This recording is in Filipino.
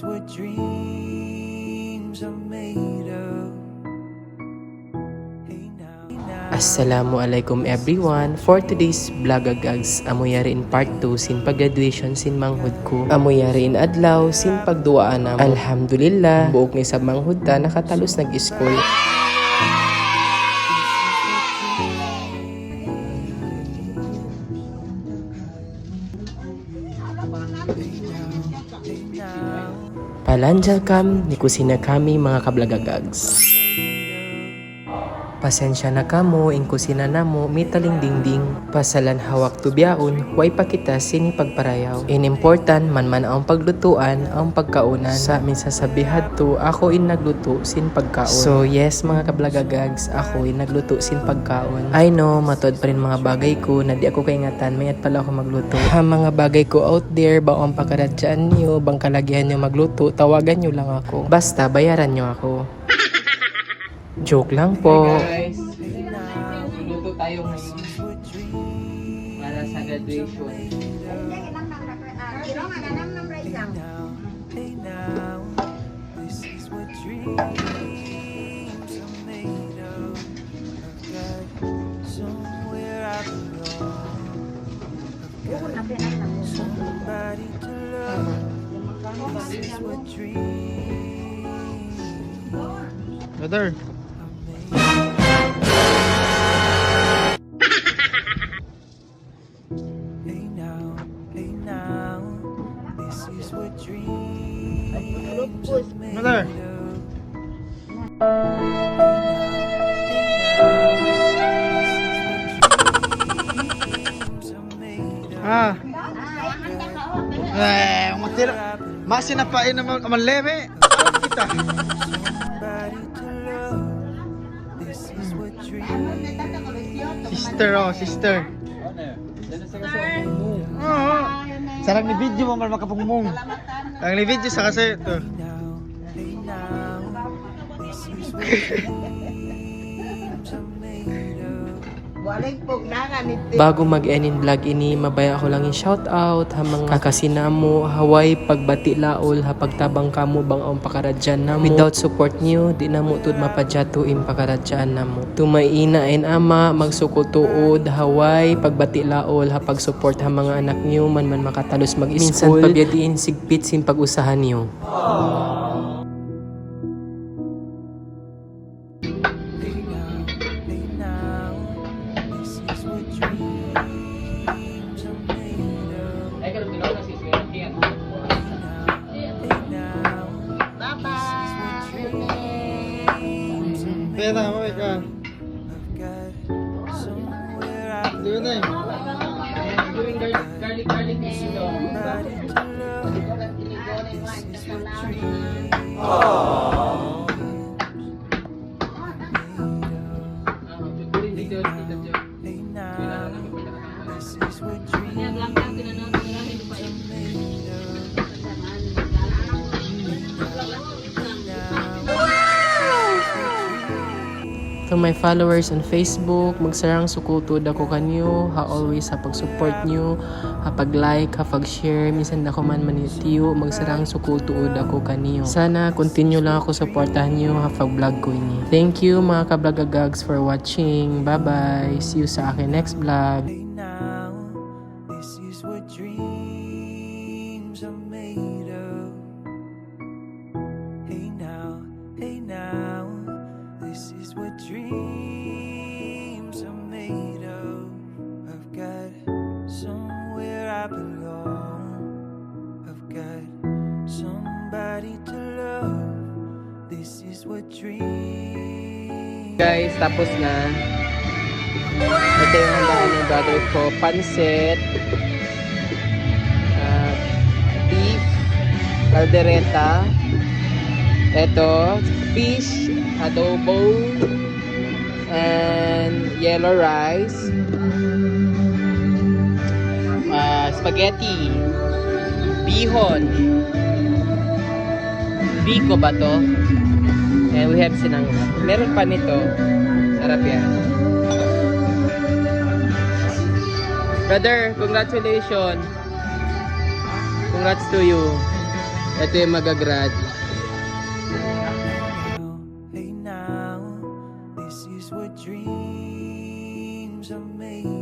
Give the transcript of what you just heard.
what dreams are made of. Hey now, Assalamualaikum everyone. For today's vlog agags, amoyari in part 2 sin pag-graduation sin manghud ko. Amoyari in adlaw sin pagduaan namo. Alhamdulillah, buok ni sa manghud ta nakatalos nag-school. Palanjal kam ni kusina kami mga kablagagags. Pasensya na kamo, in kusina namo, mitaling dingding. Pasalan hawak tubyaon, way pakita sini pagparayaw. In important, man ang paglutuan, ang pagkaunan. Sa amin sasabihan to, ako in nagluto sin pagkaon. So yes mga kablagagags, ako in nagluto sin pagkaon. I know, matod pa rin mga bagay ko, na di ako kaingatan, mayat pala ako magluto. Ha mga bagay ko out there, ba ang pagkaradyaan nyo, bang kalagihan nyo magluto, tawagan nyo lang ako. Basta, bayaran nyo ako. Joke lang po. Hey guys, luto tayo ngayon para sa graduation. hey now, this is what dreams are made of. I've got somewhere I belong. I've got somebody to love. This is what dreams. Brother, Hey now, this is what dreams are made brother. of. Ah. Matira. Masin na pain naman lebe. Kita. Sister. Oo. Sarang ni video mo makapungmong. Ang ni video sa kasi to. Bago mag-end vlog ini, mabaya ako lang yung shoutout ha mga kakasinamo, haway pagbati laol ha pagtabang kamo bang ang pakaradyan namo. Without support niyo, di na mo tud mapadyato im pakaradyan namo. Tumayina and ama, magsukutuod, haway pagbati laol ha pag-support ha mga anak niyo man makatalos mag-school. Minsan pabyadiin sigpit sin pag-usahan niyo. Pera mo ka. Di ba Doing garlic dito. To my followers on Facebook, magsarang sukutod ako kanyo, ha always ha pag-support nyo, ha pag-like, ha pag-share, minsan ako man manitiyo, magsarang sukutod ako kanyo. Sana continue lang ako supportahan nyo ha pag-vlog ko ini. Thank you mga kablagagags for watching. Bye bye. See you sa akin next vlog. Hey now, this is what dreams are made of. Hey now, this is what dreams are made of. I've got somewhere I belong. I've got somebody to love. This is what dreams. Guys, tapos na. Ito yung handaan ng brother ko. Pansit. Beef. Caldereta. Ito. Fish. Adobo. And yellow rice. Spaghetti. Bihon. Biko ba to? And we have sinangag. Meron pa nito. Sarap yan. Brother, congratulations. Congrats to you. Ito yung magagrad. Hey now, this is what dreams are made